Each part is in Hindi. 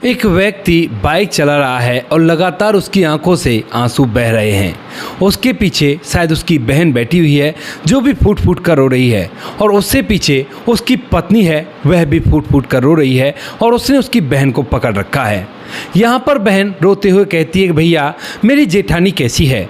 एक व्यक्ति बाइक चला रहा है और लगातार उसकी आंखों से आंसू बह रहे हैं। उसके पीछे शायद उसकी बहन बैठी हुई है जो भी फूट फूट कर रो रही है, और उससे पीछे उसकी पत्नी है, वह भी फूट फूट कर रो रही है और उसने उसकी बहन को पकड़ रखा है। यहाँ पर बहन रोते हुए कहती है कि भैया मेरी जेठानी कैसी है।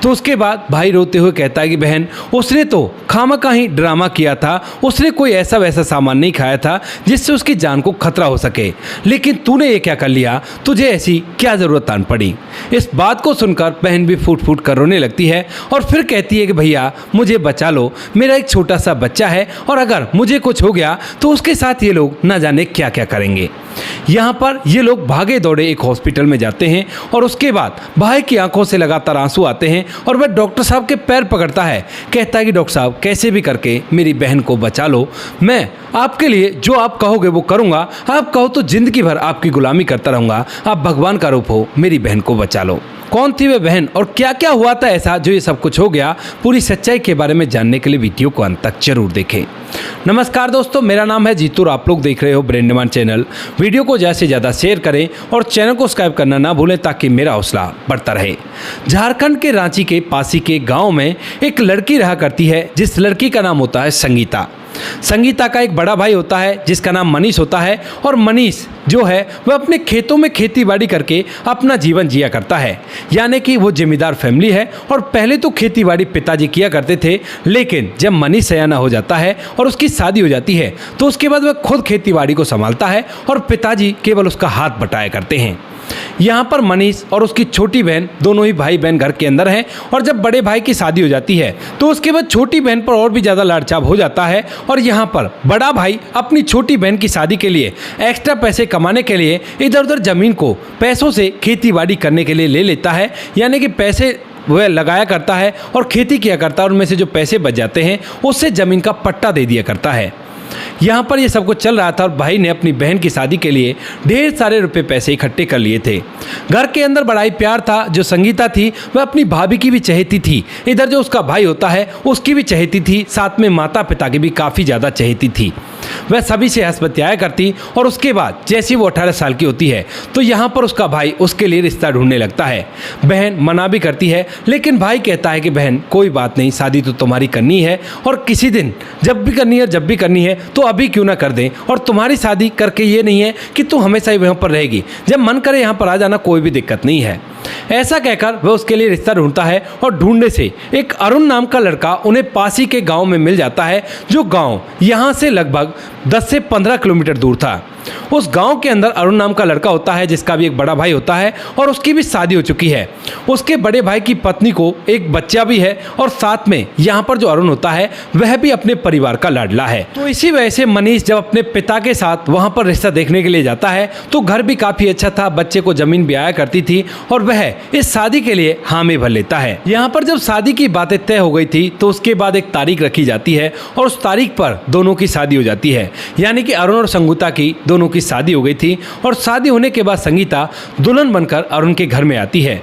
तो उसके बाद भाई रोते हुए कहता है कि बहन उसने तो खामखा ही ड्रामा किया था, उसने कोई ऐसा वैसा सामान नहीं खाया था जिससे उसकी जान को खतरा हो सके, लेकिन तूने ये क्या कर लिया, तुझे ऐसी क्या ज़रूरत आन पड़ी। इस बात को सुनकर बहन भी फूट फूट कर रोने लगती है और फिर कहती है कि भैया मुझे बचा लो, मेरा एक छोटा सा बच्चा है और अगर मुझे कुछ हो गया तो उसके साथ ये लोग न जाने क्या क्या करेंगे। यहाँ पर ये लोग भागे दौड़े एक हॉस्पिटल में जाते हैं और उसके बाद भाई की आंखों से लगातार आंसू आते हैं और वह डॉक्टर साहब के पैर पकड़ता है, कहता है कि डॉक्टर साहब कैसे भी करके मेरी बहन को बचा लो, मैं आपके लिए जो आप कहोगे वो करूँगा, आप कहो तो जिंदगी भर आपकी गुलामी करता रहूँगा, आप भगवान का रूप हो, मेरी बहन को बचा लो। कौन थी वह बहन और क्या क्या हुआ था ऐसा जो ये सब कुछ हो गया, पूरी सच्चाई के बारे में जानने के लिए वीडियो को अंत तक जरूर देखें। नमस्कार दोस्तों, मेरा नाम है जीतू और आप लोग देख रहे हो ब्रेन डिमांड चैनल। वीडियो को ज़्यादा से ज़्यादा शेयर करें और चैनल को सब्सक्राइब करना ना भूलें ताकि मेरा हौसला बढ़ता रहे। झारखंड के रांची के पासी के गाँव में एक लड़की रहा करती है जिस लड़की का नाम होता है संगीता। संगीता का एक बड़ा भाई होता है जिसका नाम मनीष होता है और मनीष जो है वह अपने खेतों में खेती बाड़ी करके अपना जीवन जिया करता है, यानी कि वो जिम्मेदार फैमिली है। और पहले तो खेती बाड़ी पिताजी किया करते थे, लेकिन जब मनीष सयाना हो जाता है और उसकी शादी हो जाती है तो उसके बाद वह खुद खेती बाड़ी को संभालता है और पिताजी केवल उसका हाथ बटाया करते हैं। यहाँ पर मनीष और उसकी छोटी बहन दोनों ही भाई बहन घर के अंदर हैं और जब बड़े भाई की शादी हो जाती है तो उसके बाद छोटी बहन पर और भी ज़्यादा लाड़चाप हो जाता है और यहाँ पर बड़ा भाई अपनी छोटी बहन की शादी के लिए एक्स्ट्रा पैसे कमाने के लिए इधर उधर ज़मीन को पैसों से खेती बाड़ी करने के लिए ले लेता है, यानी कि पैसे वह लगाया करता है और खेती किया करता है और उनमें से जो पैसे बच जाते हैं उससे ज़मीन का पट्टा दे दिया करता है। यहाँ पर ये सब कुछ चल रहा था और भाई ने अपनी बहन की शादी के लिए ढेर सारे रुपए पैसे इकट्ठे कर लिए थे। घर के अंदर बड़ा ही प्यार था। जो संगीता थी वह अपनी भाभी की भी चहेती थी, इधर जो उसका भाई होता है उसकी भी चहेती थी, साथ में माता पिता की भी काफ़ी ज़्यादा चहेती थी। वह सभी से हंस बतियाया करती और उसके बाद जैसे वो 18 साल की होती है तो यहाँ पर उसका भाई उसके लिए रिश्ता ढूंढने लगता है। बहन मना भी करती है, लेकिन भाई कहता है कि बहन कोई बात नहीं, शादी तो तुम्हारी करनी है और किसी दिन जब भी करनी है जब भी करनी है तो अभी क्यों ना कर दें, और तुम्हारी शादी करके ये नहीं है कि तू हमेशा ही वहाँ पर रहेगी, जब मन करे यहाँ पर आ जाना, कोई भी दिक्कत नहीं है। ऐसा कहकर वह उसके लिए रिश्ता ढूंढता है और ढूंढने से एक अरुण नाम का लड़का उन्हें पासी के गांव में मिल जाता है, जो गांव यहाँ से लगभग 10 से 15 किलोमीटर दूर था। उस गांव के अंदर अरुण नाम का लड़का होता है जिसका भी एक बड़ा भाई होता है और उसकी भी शादी हो चुकी है। उसके बड़े भाई की पत्नी को एक बच्चा भी है और साथ में यहाँ पर जो अरुण होता है वह भी अपने परिवार का लाडला है। तो इसी वजह से मनीष जब अपने पिता के साथ वहाँ पर रिश्ता देखने के लिए जाता है तो घर भी काफ़ी अच्छा था, बच्चे को ज़मीन भी आया करती थी और वह इस शादी के लिए हामी भर लेता है। यहाँ पर जब शादी की बातें तय हो गई थी तो उसके बाद एक तारीख रखी जाती है और उस तारीख पर दोनों की शादी हो जाती है, यानी कि अरुण और संगीता की दोनों की शादी हो गई थी। और शादी होने के बाद संगीता दुल्हन बनकर अरुण के घर में आती है।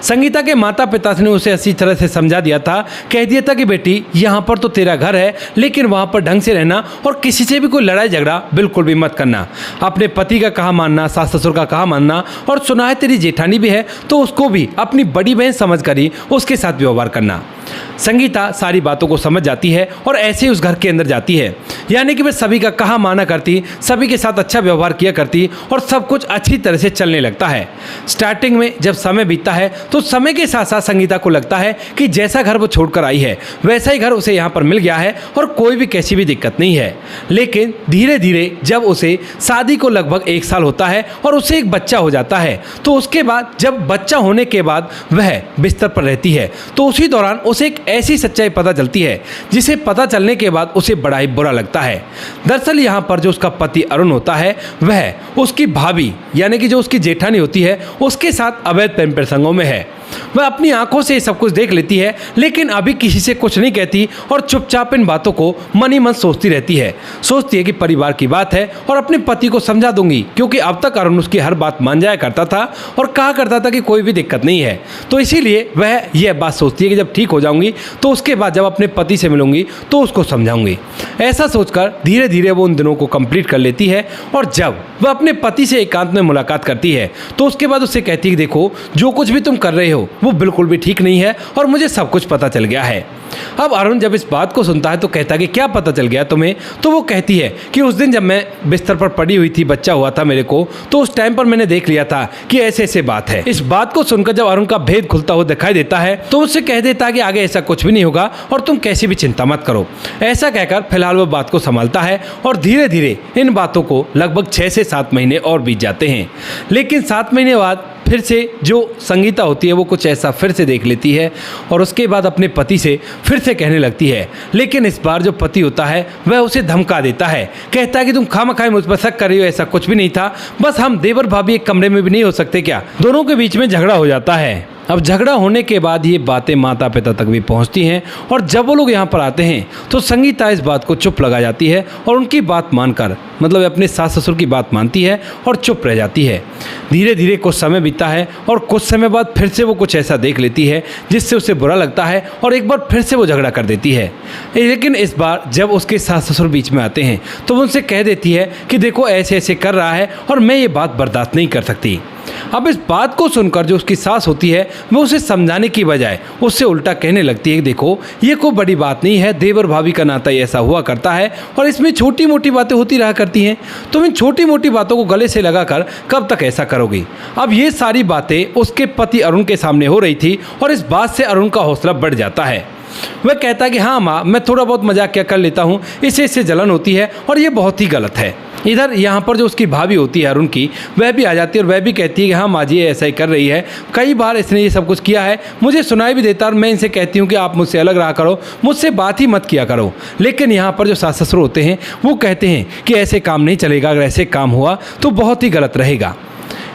संगीता के माता पिता ने उसे अच्छी तरह से समझा दिया था, कह दिया था कि बेटी यहाँ पर तो तेरा घर है, लेकिन वहाँ पर ढंग से रहना और किसी से भी कोई लड़ाई झगड़ा बिल्कुल भी मत करना, अपने पति का कहा मानना, सास ससुर का कहा मानना, और सुना है तेरी जेठानी भी है तो उसको भी अपनी बड़ी बहन समझ कर ही उसके साथ व्यवहार करना। संगीता सारी बातों को समझ जाती है और ऐसे ही उस घर के अंदर जाती है, यानी कि वह सभी का कहा माना करती, सभी के साथ अच्छा व्यवहार किया करती और सब कुछ अच्छी तरह से चलने लगता है। स्टार्टिंग में जब समय बीतता है तो समय के साथ साथ संगीता को लगता है कि जैसा घर वो छोड़कर आई है वैसा ही घर उसे यहाँ पर मिल गया है और कोई भी कैसी भी दिक्कत नहीं है। लेकिन धीरे धीरे जब उसे शादी को लगभग 1 साल होता है और उसे एक बच्चा हो जाता है तो उसके बाद जब बच्चा होने के बाद वह बिस्तर पर रहती है तो उसी दौरान उसे एक ऐसी सच्चाई पता चलती है जिसे पता चलने के बाद उसे बड़ा ही बुरा लगता है। दरअसल यहाँ पर जो उसका पति अरुण होता है वह उसकी भाभी यानी कि जो उसकी जेठानी होती है उसके साथ अवैध प्रेम प्रसंगों में है। वह अपनी आंखों से सब कुछ देख लेती है, लेकिन अभी किसी से कुछ नहीं कहती और चुपचाप इन बातों को मन ही मन सोचती रहती है। सोचती है कि परिवार की बात है और अपने पति को समझा दूंगी, क्योंकि अब तक अरुण उसकी हर बात मान जाया करता था और कहा करता था कि कोई भी दिक्कत नहीं है। तो इसीलिए वह यह बात सोचती है कि जब ठीक हो जाऊंगी तो उसके बाद जब अपने पति से मिलूंगी तो उसको समझाऊंगी। ऐसा सोचकर धीरे धीरे वो उन दिनों को कंप्लीट कर लेती है और जब वह अपने पति से एकांत में मुलाकात करती है तो उसके बाद उससे कहती है, देखो जो कुछ भी तुम कर रहे हो वो बिल्कुल भी ठीक नहीं है और मुझे सब कुछ पता चल गया है। अब अरुण जब इस बात को सुनता है तो कहता है कि क्या पता चल गया तुम्हें? तो वो कहती है कि उस दिन जब मैं बिस्तर पर पड़ी हुई थी, बच्चा हुआ था मेरे को, तो उस टाइम पर मैंने देख लिया था कि ऐसे ऐसे बात है। इस बात को सुनकर जब अरुण का भेद खुलता हुआ दिखाई देता है तो उससे कह देता है कि आगे ऐसा कुछ भी नहीं होगा और तुम कैसी भी चिंता मत करो। ऐसा कहकर फिलहाल वो बात को संभालता है और धीरे धीरे इन बातों को लगभग 6 से 7 महीने और बीत जाते हैं। लेकिन 7 महीने बाद फिर से जो संगीता होती है वो कुछ ऐसा फिर से देख लेती है और उसके बाद अपने पति से फिर से कहने लगती है। लेकिन इस बार जो पति होता है वह उसे धमका देता है, कहता है कि तुम खामखाई मुझ पर शक कर रही हो, ऐसा कुछ भी नहीं था, बस हम देवर भाभी एक कमरे में भी नहीं हो सकते क्या? दोनों के बीच में झगड़ा हो जाता है। अब झगड़ा होने के बाद ये बातें माता पिता तक भी पहुंचती हैं और जब वो लोग यहाँ पर आते हैं तो संगीता इस बात को चुप लगा जाती है और उनकी बात मानकर, मतलब अपने सास ससुर की बात मानती है और चुप रह जाती है। धीरे धीरे कुछ समय बीतता है और कुछ समय बाद फिर से वो कुछ ऐसा देख लेती है जिससे उसे बुरा लगता है और एक बार फिर से वो झगड़ा कर देती है। लेकिन इस बार जब उसके सास ससुर बीच में आते हैं तो वो उनसे कह देती है कि देखो ऐसे ऐसे कर रहा है और मैं ये बात बर्दाश्त नहीं कर सकती। अब इस बात को सुनकर जो उसकी सास होती है वो उसे समझाने की बजाय उससे उल्टा कहने लगती है कि देखो ये कोई बड़ी बात नहीं है, देवर भाभी का नाता ही ऐसा हुआ करता है और इसमें छोटी मोटी बातें होती रहा करती हैं। तुम इन छोटी मोटी बातों को गले से लगाकर कब तक ऐसा करोगी? अब ये सारी बातें उसके पति अरुण के सामने हो रही थी और इस बात से अरुण का हौसला बढ़ जाता है। वह कहता है कि हाँ माँ, मैं थोड़ा बहुत मजाक क्या कर लेता हूँ, इससे जलन होती है और ये बहुत ही गलत है। इधर यहाँ पर जो उसकी भाभी होती है अरुण की, वह भी आ जाती है और वह भी कहती है कि हाँ माँ जी ऐसा ही कर रही है, कई बार इसने ये सब कुछ किया है, मुझे सुनाई भी देता और मैं इनसे कहती हूँ कि आप मुझसे अलग रहा करो, मुझसे बात ही मत किया करो। लेकिन यहाँ पर जो सास ससुर होते हैं वो कहते हैं कि ऐसे काम नहीं चलेगा, अगर ऐसे काम हुआ तो बहुत ही गलत रहेगा।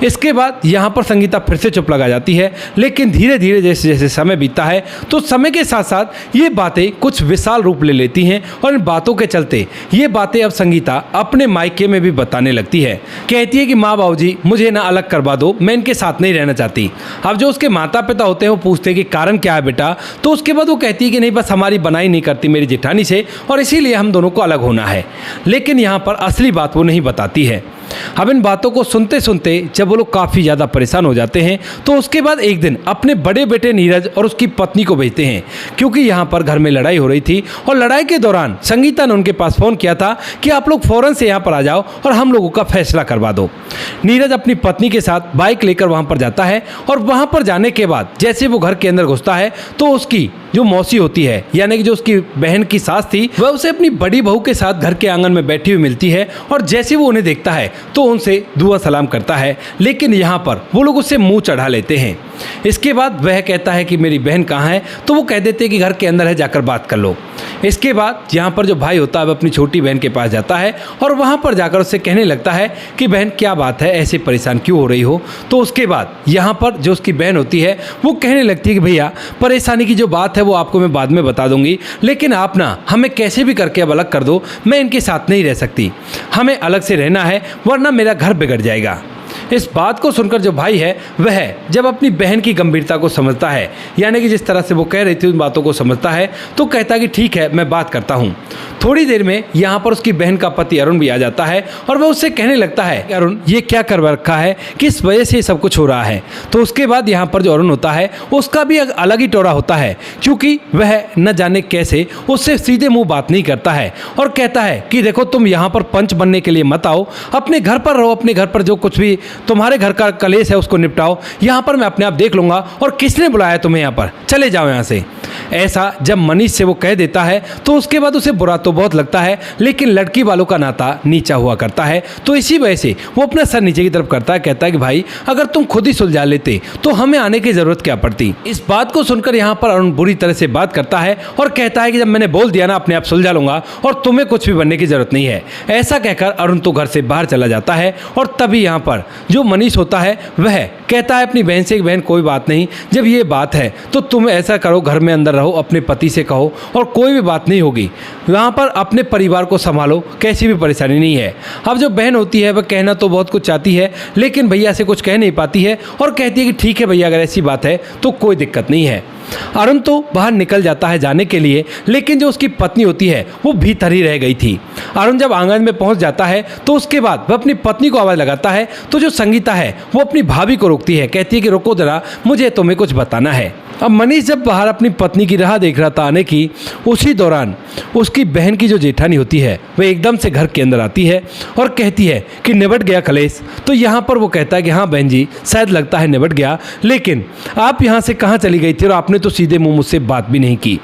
इसके बाद यहाँ पर संगीता फिर से चुप लगा जाती है। लेकिन धीरे धीरे जैसे जैसे समय बीतता है तो समय के साथ साथ ये बातें कुछ विशाल रूप ले लेती हैं और इन बातों के चलते ये बातें अब संगीता अपने मायके में भी बताने लगती है। कहती है कि माँ बाबूजी मुझे ना अलग करवा दो, मैं इनके साथ नहीं रहना चाहती। अब जो उसके माता पिता होते हैं वो पूछते हैं कि कारण क्या है बेटा, तो उसके बाद वो कहती है कि नहीं बस हमारी बनाई नहीं करती मेरी जेठानी से और इसीलिए हम दोनों को अलग होना है। लेकिन यहाँ पर असली बात वो नहीं बताती है। अब इन बातों को सुनते सुनते जब वो लोग काफ़ी ज़्यादा परेशान हो जाते हैं तो उसके बाद एक दिन अपने बड़े बेटे नीरज और उसकी पत्नी को भेजते हैं, क्योंकि यहाँ पर घर में लड़ाई हो रही थी और लड़ाई के दौरान संगीता ने उनके पास फ़ोन किया था कि आप लोग फ़ौरन से यहाँ पर आ जाओ और हम लोगों का फैसला करवा दो। नीरज अपनी पत्नी के साथ बाइक लेकर वहाँ पर जाता है और वहाँ पर जाने के बाद जैसे वो घर के अंदर घुसता है तो उसकी जो मौसी होती है, यानी कि जो उसकी बहन की सास थी, वह उसे अपनी बड़ी बहू के साथ घर के आंगन में बैठी हुई मिलती है और जैसे वो उन्हें देखता है तो उनसे दुआ सलाम करता है। लेकिन यहाँ पर वो लोग उससे मुंह चढ़ा लेते हैं। इसके बाद वह कहता है कि मेरी बहन कहाँ है, तो वो कह देते हैं कि घर के अंदर है, जाकर बात कर लो। इसके बाद यहाँ पर जो भाई होता है वह अपनी छोटी बहन के पास जाता है और वहाँ पर जाकर उससे कहने लगता है कि बहन क्या बात है, ऐसे परेशान क्यों हो रही हो। तो उसके बाद यहाँ पर जो उसकी बहन होती है वो कहने लगती है कि भैया परेशानी की जो बात है वो आपको मैं बाद में बता दूंगी, लेकिन आप ना हमें कैसे भी करके अब अलग कर दो, मैं इनके साथ नहीं रह सकती, हमें अलग से रहना है वरना मेरा घर बिगड़ जाएगा। इस बात को सुनकर जो भाई है वह जब अपनी बहन की गंभीरता को समझता है, यानी कि जिस तरह से वो कह रही थी उन बातों को समझता है, तो कहता है कि ठीक है मैं बात करता हूँ। थोड़ी देर में यहाँ पर उसकी बहन का पति अरुण भी आ जाता है और वह उससे कहने लगता है कि अरुण ये क्या कर रखा है, किस वजह से सब कुछ हो रहा है। तो उसके बाद यहाँ पर जो अरुण होता है उसका भी अलग ही टोरा होता है, क्योंकि वह न जाने कैसे उससे सीधे मुंह बात नहीं करता है और कहता है कि देखो तुम यहाँ पर पंच बनने के लिए मत आओ, अपने घर पर रहो, अपने घर पर जो कुछ भी तुम्हारे घर का कलेश है उसको निपटाओ, यहाँ पर मैं अपने आप देख लूँगा और किसने बुलाया तुम्हें यहाँ पर, चले जाओ यहाँ से। ऐसा जब मनीष से वो कह देता है तो उसके बाद उसे बुरा तो बहुत लगता है, लेकिन लड़की वालों का नाता नीचा हुआ करता है, तो इसी वजह से वो अपना सर नीचे की तरफ करता है, कहता है कि भाई अगर तुम खुद ही सुलझा लेते तो हमें आने की जरूरत क्या पड़ती। इस बात को सुनकर यहाँ पर अरुण बुरी तरह से बात करता है और कहता है कि जब मैंने बोल दिया ना अपने आप सुलझा लूंगा और तुम्हें कुछ भी बनने की जरूरत नहीं है। ऐसा कहकर अरुण तो घर से बाहर चला जाता है और तभी यहाँ पर जो मनीष होता है वह कहता है अपनी बहन से, बहन कोई बात नहीं, जब ये बात है तो तुम ऐसा करो, घर में अंदर रहो, अपने पति से कहो और कोई भी बात नहीं होगी, वहाँ पर अपने परिवार को संभालो, कैसी भी परेशानी नहीं है। अब जो बहन होती है वह कहना तो बहुत कुछ चाहती है लेकिन भैया से कुछ कह नहीं पाती है और कहती है कि ठीक है भैया, अगर ऐसी बात है तो कोई दिक्कत नहीं है। अरुण तो बाहर निकल जाता है जाने के लिए, लेकिन जो उसकी पत्नी होती है वो भीतर ही रह गई थी। अरुण जब आंगन में पहुंच जाता है तो उसके बाद वह अपनी पत्नी को आवाज़ लगाता है तो जो संगीता है वो अपनी भाभी को रोकती है, कहती है कि रुको जरा, मुझे तुम्हें कुछ बताना है। अब मनीष जब बाहर अपनी पत्नी की राह देख रहा था आने की, उसी दौरान उसकी बहन की जो जेठानी होती है वह एकदम से घर के अंदर आती है और कहती है कि निबट गया कलेश। तो यहाँ पर वो कहता है कि हाँ बहन जी, शायद लगता है निबट गया, लेकिन आप यहाँ से कहाँ चली गई थी और आपने तो सीधे मुंह मुझसे बात भी नहीं की।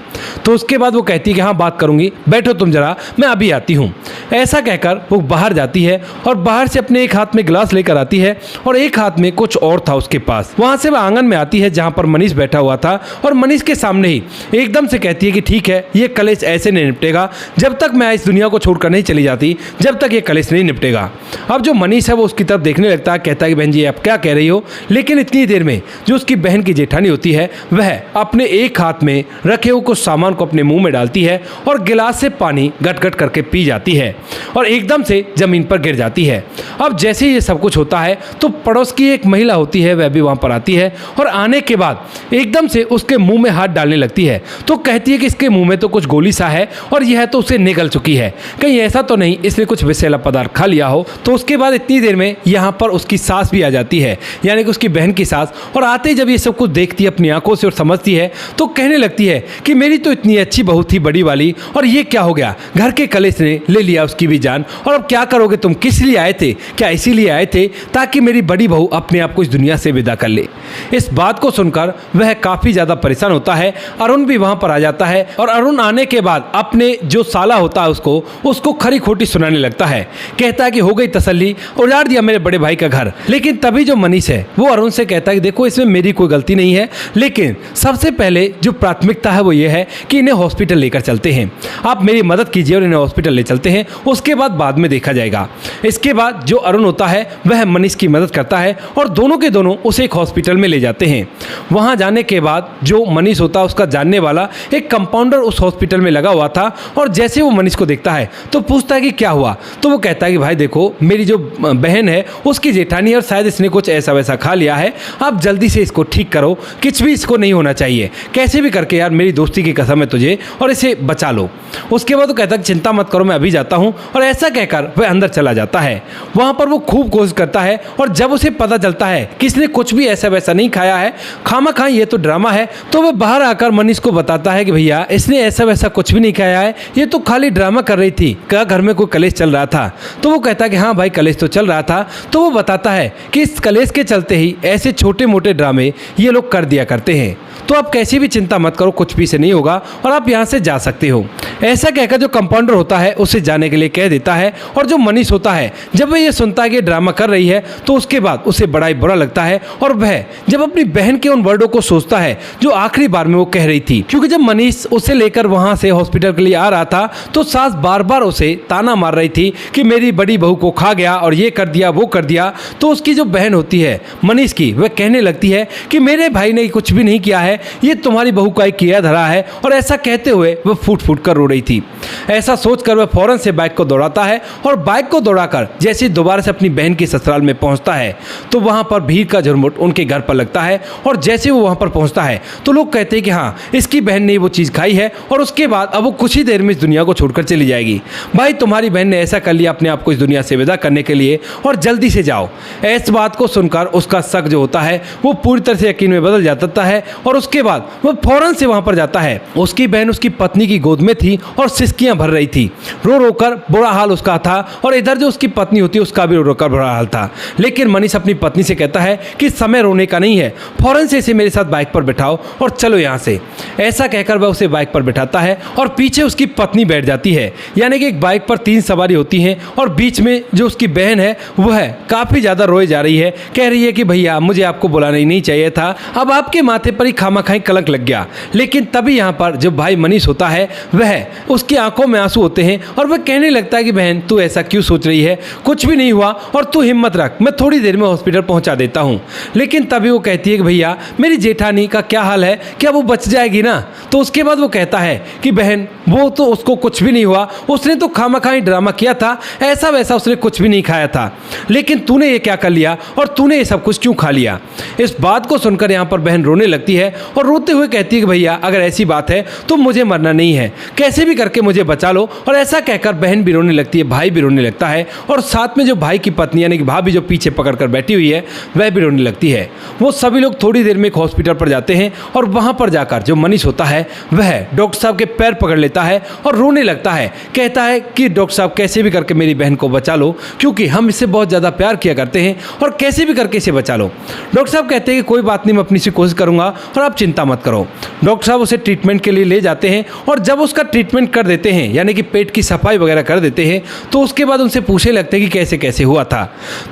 तो उसके बाद वो कहती है कि हाँ बात करूँगी, बैठो तुम जरा, मैं अभी आती हूँ। ऐसा कहकर वो बाहर जाती है और बाहर से अपने एक हाथ में गिलास लेकर आती है और एक हाथ में कुछ और था उसके पास। वहाँ से वह आंगन में आती है जहाँ पर मनीष बैठा हुआ था और मनीष के सामने ही एकदम से कहती है कि ठीक है, ये कलेश ऐसे नहीं निपटेगा, जब तक मैं इस दुनिया को छोड़कर नहीं चली जाती, जब तक ये कलेश नहीं निपटेगा। अब जो मनीष है वो उसकी तरफ देखने लगता है, कहता है कि बहन जी आप क्या कह रही हो, लेकिन इतनी देर में जो उसकी बहन की जेठानी होती है वह अपने एक हाथ में रखे हुए कुछ सामान को अपने मुंह में डालती है और गिलास से पानी गट गट करके पी जाती है और एकदम से जमीन पर गिर जाती है। अब जैसे ही ये सब कुछ होता है तो पड़ोस की एक महिला होती है वह भी वहाँ पर आती है और आने के बाद एकदम से उसके मुंह में हाथ डालने लगती है। तो कहती है कि इसके मुंह में तो कुछ गोली सा है और यह तो उसे निगल चुकी है, कहीं ऐसा तो नहीं इसने कुछ विषैला पदार्थ खा लिया हो। तो उसके बाद इतनी देर में यहाँ पर उसकी सास भी आ जाती है, यानी कि उसकी बहन की सास, और आते ही जब ये सब कुछ देखती है अपनी आंखों से और समझती है तो कहने लगती है कि मेरी तो इतनी अच्छी बहू थी बड़ी वाली, और ये क्या हो गया, घर के कलेश ने ले लिया उसकी भी जान, और अब क्या करोगे तुम, किस लिए आए थे, क्या इसीलिए आए थे ताकि मेरी बड़ी बहू अपने आप को इस दुनिया से विदा कर ले। इस बात को सुनकर वह काफ़ी ज़्यादा परेशान होता है। अरुण भी वहाँ पर आ जाता है और अरुण आने के बाद अपने जो साला होता है उसको खरी खोटी सुनाने लगता है, कहता है कि हो गई तसल्ली, उजाड़ दिया मेरे बड़े भाई का घर। लेकिन तभी जो मनीष है वो अरुण से कहता है कि देखो इसमें मेरी कोई गलती नहीं है, लेकिन सबसे पहले जो प्राथमिकता है वो ये है कि इन्हें हॉस्पिटल लेकर चलते हैं, आप मेरी मदद कीजिए और इन्हें हॉस्पिटल ले चलते हैं, उसके बाद में देखा जाएगा। इसके बाद जो अरुण होता है वह मनीष की मदद करता है और दोनों के दोनों उसे एक हॉस्पिटल में ले जाते हैं। वहाँ जाने के बाद जो मनीष होता है उसका जानने वाला एक कंपाउंडर उस हॉस्पिटल में लगा हुआ था और जैसे वो मनीष को देखता है तो पूछता है कि क्या हुआ। तो वो कहता है कि भाई देखो मेरी जो बहन है उसकी जेठानी है और शायद इसने कुछ ऐसा वैसा खा लिया है, आप जल्दी से इसको ठीक करो, कुछ भी इसको नहीं होना चाहिए, कैसे भी करके यार मेरी दोस्ती की कसम है तुझे, और इसे बचा लो। उसके बाद वो कहता है चिंता मत करो मैं अभी जाता हूँ, और ऐसा कहकर वह अंदर चला जाता है। वहाँ पर वो खूब कोशिश करता है और जब उसे पता चलता है कि इसने कुछ भी ऐसा वैसा नहीं खाया है, खामा खा ये तो ड्रामा है, तो वह बाहर आकर मनीष को बताता है कि भैया इसने ऐसा वैसा कुछ भी नहीं खाया है, ये तो खाली ड्रामा कर रही थी, क्या घर में कोई कलेश चल रहा था। तो वो कहता है कि हाँ भाई कलेश तो चल रहा था। तो वो बताता है कि इस कलेश के चलते ही ऐसे छोटे मोटे ड्रामे ये लोग कर दिया करते हैं, तो आप कैसी भी चिंता मत करो, कुछ भी से नहीं होगा और आप यहाँ से जा सकते हो। ऐसा कहकर जो कंपाउंडर होता है उसे जाने के लिए कह देता है और जो मनीष होता है जब वह ये सुनता है कि ड्रामा कर रही है तो उसके बाद उसे बड़ा ही बुरा लगता है और वह जब अपनी बहन के उन वर्डों को सोचता है जो आखिरी बार में वो कह रही थी, क्योंकि जब मनीष उसे लेकर वहां से हॉस्पिटल के लिए आ रहा था तो सास बार बार उसे ताना मार रही थी कि मेरी बड़ी बहू को खा गया और ये कर दिया वो कर दिया। तो उसकी जो बहन होती है मनीष की, वह कहने लगती है कि मेरे भाई ने कुछ भी नहीं किया है, ये तुम्हारी बहू का ही किया धरा है, और ऐसा कहते हुए वह फूट फूट कर रो रही थी। ऐसा सोचकर वह फौरन से बाइक को दौड़ाता है और बाइक को दौड़ाकर जैसे ही दोबारा से अपनी बहन के ससुराल में पहुंचता है तो वहां पर भीड़ का झुरमुट उनके घर पर लगता है और जैसे वो वहां पर पहुंचता है तो लोग कहते हैं कि हाँ इसकी बहन ने वो चीज़ खाई है और उसके बाद अब वो कुछ ही देर में इस दुनिया को छोड़कर चली जाएगी। भाई तुम्हारी बहन ने ऐसा कर लिया अपने आप को इस दुनिया से विदा करने के लिए और जल्दी से जाओ। इस बात को सुनकर उसका शक जो होता है वो पूरी तरह से यकीन में बदल जाता है और उसके बाद वो फौरन से वहां पर जाता है। उसकी बहन उसकी पत्नी की गोद में थी और सिसकियां भर रही थी, रो रो कर बुरा हाल उसका था, और इधर जो उसकी पत्नी होती है उसका भी रो रो कर बुरा हाल था। लेकिन मनीष अपनी पत्नी से कहता है कि समय रोने का नहीं है, फौरन से इसे मेरे साथ बाइक पर बैठाओ और चलो यहाँ से। ऐसा कहकर वह उसे बाइक पर बैठाता है और पीछे उसकी पत्नी बैठ जाती है, यानी कि एक बाइक पर 3 सवारी होती हैं और बीच में जो उसकी बहन है वह काफ़ी ज़्यादा रोए जा रही है, कह रही है कि भैया मुझे आपको बुलाना ही नहीं चाहिए था, अब आपके माथे पर ही खामखाई कलंक लग गया। लेकिन तभी यहाँ पर जो भाई मनीष होता है वह उसकी आंखों में आंसू होते हैं और वह कहने लगता है कि बहन तू ऐसा क्यों सोच रही है, कुछ भी नहीं हुआ और तू हिम्मत रख, मैं थोड़ी देर में हॉस्पिटल पहुंचा देता हूं। लेकिन तभी वो कहती है कि भैया मेरी जेठानी का क्या हाल है, क्या वो बच जाएगी ना। तो उसके बाद वो कहता है कि बहन वो तो उसको कुछ भी नहीं हुआ, उसने तो खामखाई ड्रामा किया था, ऐसा वैसा उसने कुछ भी नहीं खाया था, लेकिन तूने ये क्या कर लिया और तूने ये सब कुछ क्यों खा लिया। इस बात को सुनकर यहाँ पर बहन रोने लगती है और रोते हुए कहती है कि भैया अगर ऐसी बात है तो मुझे मरना नहीं है, कैसे भी करके मुझे बचा लो। और ऐसा कहकर बहन भी रोने लगती है, भाई भी रोने लगता है और साथ में जो भाई की पत्नी यानी कि भाभी जो पीछे पकड़ कर बैठी हुई है वह भी रोने लगती है। वो सभी लोग थोड़ी देर में एक हॉस्पिटल पर जाते हैं और वहाँ पर जाकर जो मनीष होता है वह डॉक्टर साहब के पैर पकड़ लेता है और रोने लगता है, कहता है कि डॉक्टर साहब कैसे भी करके मेरी बहन को बचा लो, क्योंकि हम इससे बहुत ज़्यादा प्यार किया करते हैं और कैसे भी करके इसे बचा लो। डॉक्टर साहब कहते हैं कि कोई बात नहीं, मैं अपनी से कोशिश करूँगा और आप चिंता मत करो। डॉक्टर साहब उसे ट्रीटमेंट के लिए ले जाते हैं और जब उसका ट्रीटमेंट कर देते हैं यानी कि पेट की सफाई वगैरह कर देते हैं तो उसके बाद उनसे पूछने लगते हैं कि कैसे कैसे हुआ था।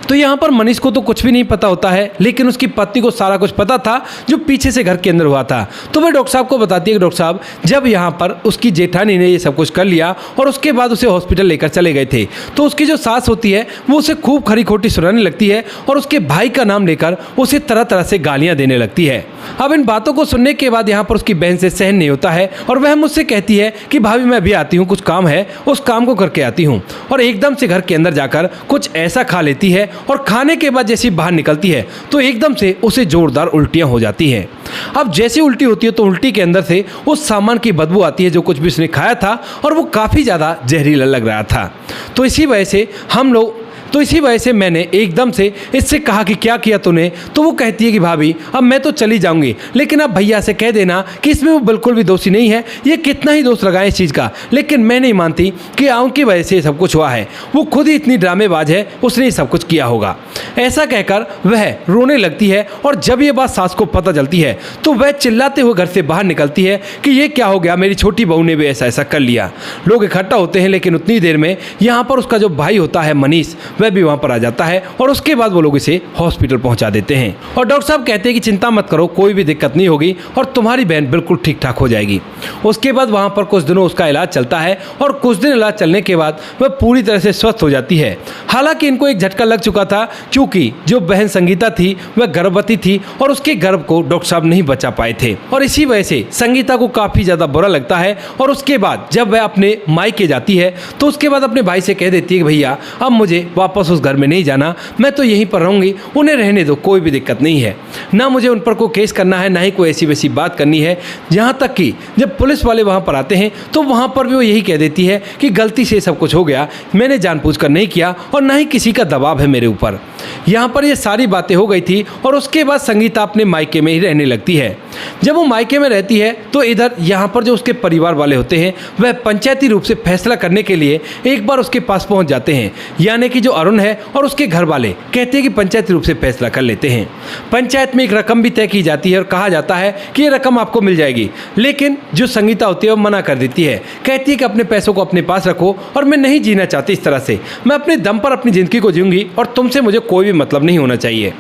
तो यहाँ पर मनीष को तो कुछ भी नहीं पता होता है, लेकिन उसकी पत्नी को सारा कुछ पता था जो पीछे से घर के अंदर हुआ था। तो वह डॉक्टर साहब को बताती है कि डॉक्टर साहब जब यहाँ पर उसकी जेठानी ने ये सब कुछ कर लिया और उसके बाद उसे हॉस्पिटल लेकर चले गए थे तो उसकी जो सास होती है वो उसे खूब खरी खोटी सुनाने लगती है और उसके भाई का नाम लेकर उसे तरह तरह से गालियां देने लगती है। अब इन बातों को सुनने के बाद यहाँ पर उसकी बहन से सहन नहीं होता है और वह मुझसे कहती है कि भाभी मैं अभी आती हूँ, कुछ काम है, उस काम को करके आती हूँ। और एकदम से घर के अंदर जाकर कुछ ऐसा खा लेती है और खाने के बाद जैसे बाहर निकलती है तो एकदम से उसे जोरदार उल्टियाँ हो जाती हैं। अब जैसी उल्टी होती है तो उल्टी के अंदर से उस सामान की बदबू आती है जो कुछ भी उसने खाया था और वो काफ़ी ज़्यादा जहरीला लग रहा था। तो इसी वजह से मैंने एकदम से इससे कहा कि क्या किया तूने। तो वो कहती है कि भाभी अब मैं तो चली जाऊंगी, लेकिन अब भैया से कह देना कि इसमें वो बिल्कुल भी दोषी नहीं है, ये कितना ही दोष लगाए इस चीज़ का, लेकिन मैं नहीं मानती कि उनकी वजह से ये सब कुछ हुआ है, वो खुद ही इतनी ड्रामेबाज है, उसने ये सब कुछ किया होगा। ऐसा कहकर वह रोने लगती है और जब ये बात सास को पता चलती है तो वह चिल्लाते हुए घर से बाहर निकलती है कि ये क्या हो गया, मेरी छोटी बहू ने भी ऐसा ऐसा कर लिया। लोग इकट्ठा होते हैं, लेकिन उतनी देर में यहाँ पर उसका जो भाई होता है मनीष वह भी वहाँ पर आ जाता है और उसके बाद वो लोग इसे हॉस्पिटल पहुँचा देते हैं। और डॉक्टर साहब कहते हैं कि चिंता मत करो, कोई भी दिक्कत नहीं होगी और तुम्हारी बहन बिल्कुल ठीक ठाक हो जाएगी। उसके बाद वहाँ पर कुछ दिनों उसका इलाज चलता है और कुछ दिन इलाज चलने के बाद वह पूरी तरह से स्वस्थ हो जाती है। हालांकि इनको एक झटका लग चुका था क्योंकि जो बहन संगीता थी वह गर्भवती थी और उसके गर्भ को डॉक्टर साहब नहीं बचा पाए थे और इसी वजह से संगीता को काफ़ी ज़्यादा बुरा लगता है। और उसके बाद जब वह अपने मायके जाती है तो उसके बाद अपने भाई से कह देती है कि भैया अब मुझे वापस उस घर में नहीं जाना, मैं तो यहीं पर रहूँगी, उन्हें रहने दो, कोई भी दिक्कत नहीं है, ना मुझे उन पर कोई केस करना है, ना ही कोई ऐसी वैसी बात करनी है। यहाँ तक कि जब पुलिस वाले वहाँ पर आते हैं तो वहाँ पर भी वो यही कह देती है कि गलती से सब कुछ हो गया, मैंने जानबूझकर नहीं किया और ना ही किसी का दबाव है मेरे ऊपर। यहाँ पर ये सारी बातें हो गई थी और उसके बाद संगीता अपने मायके में ही रहने लगती है। जब वो मायके में रहती है तो इधर यहाँ पर जो उसके परिवार वाले होते हैं वह पंचायती रूप से फैसला करने के लिए एक बार उसके पास पहुँच जाते हैं, यानी कि जो अरुण है और उसके घर वाले कहते हैं कि पंचायती रूप से फैसला कर लेते हैं। पंचायत में एक रकम भी तय की जाती है और कहा जाता है कि ये रकम आपको मिल जाएगी, लेकिन जो संगीता होती है वो मना कर देती है, कहती है कि अपने पैसों को अपने पास रखो और मैं नहीं जीना चाहती इस तरह से, मैं अपने दम पर अपनी ज़िंदगी को जीऊँगी और तुमसे मुझे कोई भी मतलब नहीं होना चाहिए।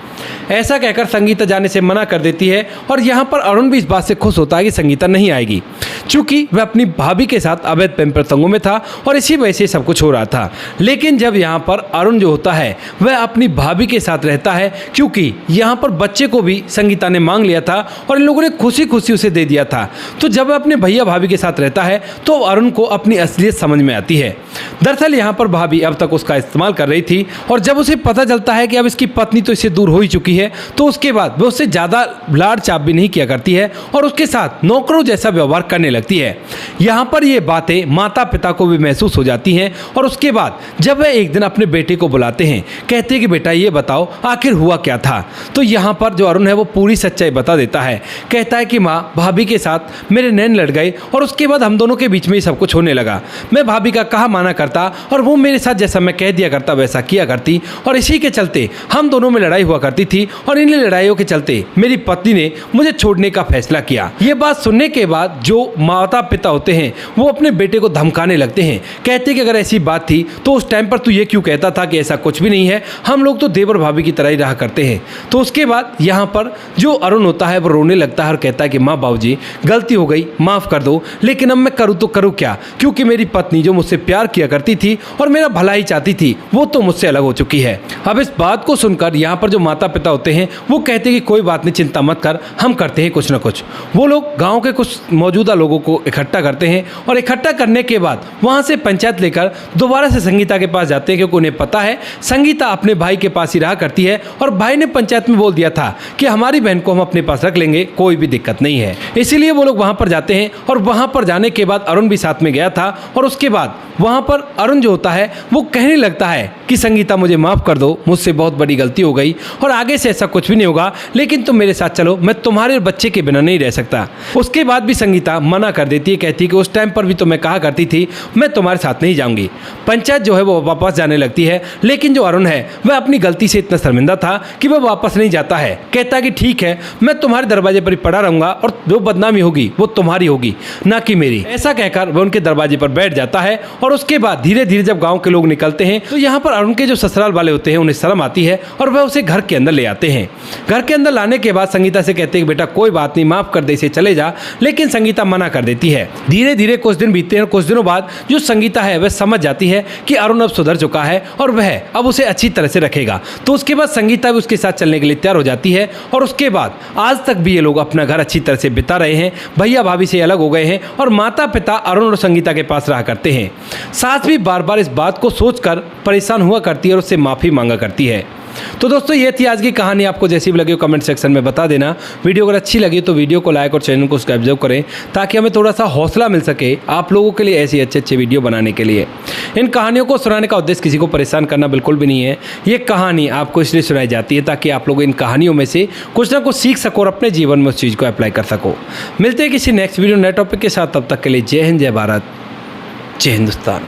ऐसा कहकर संगीता जाने से मना कर देती है और यहाँ पर अरुण भी इस बात से खुश होता है कि संगीता नहीं आएगी, क्योंकि वह अपनी भाभी के साथ अवैध प्रेम प्रसंगों में था और इसी वजह से सब कुछ हो रहा था। लेकिन जब यहाँ पर अरुण जो होता है वह अपनी भाभी के साथ रहता है, क्योंकि यहाँ पर बच्चे को भी संगीता ने मांग लिया था और इन लोगों ने खुशी खुशी उसे दे दिया था। तो जब वह अपने भैया भाभी के साथ रहता है तो अरुण को अपनी असलियत समझ में आती है। दरअसल यहाँ पर भाभी अब तक उसका इस्तेमाल कर रही थी और जब उसे पता चलता है कि अब इसकी पत्नी तो इससे दूर हो ही चुकी है तो उसके बाद वह उससे ज़्यादा लाड़ चाप भी नहीं किया करती है और उसके साथ नौकरों जैसा व्यवहार करने लगती है। यहाँ पर ये बातें माता पिता को भी महसूस हो जाती हैं और उसके बाद जब वह एक दिन अपने बेटे को बुलाते हैं, कहते हैं कि बेटा ये बताओ आखिर हुआ क्या था। तो यहाँ पर जो अरुण है वो पूरी सच्चाई बता देता है, कहता है कि माँ भाभी के साथ मेरे नैन लड़ गए और उसके बाद हम दोनों के बीच में ही सब कुछ होने लगा। मैं भाभी का कहा माना करता और वो मेरे साथ जैसा मैं कह दिया करता वैसा किया करती और इसी के चलते हम दोनों में लड़ाई हुआ करती थी और इन लड़ाइयों के चलते मेरी पत्नी ने मुझे छोड़ने का फैसला किया। ये बात सुनने के बाद जो माता पिता होते हैं वो अपने बेटे को धमकाने लगते हैं, कहते हैं कि अगर ऐसी बात थी तो उस टाइम पर तू ये क्यों कहता था कि ऐसा कुछ भी नहीं है, हम लोग तो देवर भाभी की तरह ही रहा करते हैं। तो उसके बाद यहाँ पर जो अरुण होता है वो रोने लगता है और कहता है कि माँ बाबूजी गलती हो गई, माफ़ कर दो, लेकिन अब मैं करूँ तो करूँ क्या, क्योंकि मेरी पत्नी जो मुझसे प्यार किया करती थी और मेरा भला ही चाहती थी वो तो मुझसे अलग हो चुकी है। अब इस बात को सुनकर यहाँ पर जो माता पिता होते हैं वो कहते हैं कि कोई बात नहीं, चिंता मत कर, हम करते हैं कुछ ना कुछ। वो लोग गांव के कुछ मौजूदा लोगों को इकट्ठा करते हैं और इकट्ठा करने के बाद वहां से पंचायत लेकर दोबारा से संगीता के पास जाते हैं, क्योंकि उन्हें पता है संगीता अपने भाई के पास ही रहा करती है और भाई ने पंचायत में बोल दिया था कि हमारी बहन को हम अपने पास रख लेंगे, कोई भी दिक्कत नहीं है। इसीलिए वो लोग वहां पर जाते हैं और वहां पर जाने के बाद अरुण भी साथ में गया था और उसके बाद वहां पर अरुण जो होता है वो कहने लगता है कि संगीता मुझे माफ़ कर दो, मुझसे बहुत बड़ी गलती हो गई और आगे से ऐसा कुछ भी नहीं होगा, लेकिन तुम मेरे साथ चलो, मैं तुम्हारे बच्चे के बिना नहीं रह सकता। उसके बाद भी संगीता मना कर देती है, कहती है कि उस टाइम पर भी तो मैं कहा करती थी मैं तुम्हारे साथ नहीं जाऊंगी। पंचायत जो है वो वापस जाने लगती है, लेकिन जो अरुण है वह अपनी गलती से इतना शर्मिंदा था कि वह वापस नहीं जाता है। कहता है कि ठीक है, मैं तुम्हारे दरवाजे पर ही पड़ा रहूंगा और जो बदनामी होगी वो तुम्हारी होगी, ना कि मेरी। ऐसा कहकर वह उनके दरवाजे पर बैठ जाता है और उसके बाद धीरे धीरे जब गाँव के लोग निकलते हैं तो यहाँ पर अरुण के जो ससुराल वाले होते हैं उन्हें शर्म आती है और वह उसे घर के अंदर ले आते हैं। घर के अंदर लाने के बाद संगीता से कहते हैं कि बेटा कोई बात नहीं, माफ कर दे, इसे चले जा, लेकिन संगीता मना कर देती है। धीरे धीरे कुछ दिन बीतते हैं और कुछ दिनों बाद जो संगीता है वह समझ जाती है कि अरुण अब सुधर चुका है और वह अब उसे अच्छी तरह से रखेगा। तो उसके बाद संगीता भी उसके साथ चलने के लिए तैयार हो जाती है और उसके बाद आज तक भी ये लोग अपना घर अच्छी तरह से बिता रहे हैं। भैया भाभी से अलग हो गए हैं और माता पिता अरुण और संगीता के पास रहा करते हैं। सास भी बार बार इस बात को सोचकर परेशान हुआ करती है और उससे माफ़ी मांगा करती है। तो दोस्तों ये थी आज की कहानी। आपको जैसी भी लगी हो कमेंट सेक्शन में बता देना। वीडियो अगर अच्छी लगी तो वीडियो को लाइक और चैनल को सब्सक्राइब जरूर करें, ताकि हमें थोड़ा सा हौसला मिल सके आप लोगों के लिए ऐसी अच्छे वीडियो बनाने के लिए। इन कहानियों को सुनाने का उद्देश्य किसी को परेशान करना बिल्कुल भी नहीं है। ये कहानी आपको इसलिए सुनाई जाती है ताकि आप लोग इन कहानियों में से कुछ ना कुछ सीख सको और अपने जीवन में उस चीज़ को अप्लाई कर सको। मिलते हैं किसी नेक्स्ट वीडियो नए टॉपिक के साथ, तब तक के लिए जय हिंद, जय भारत, जय हिंदुस्तान।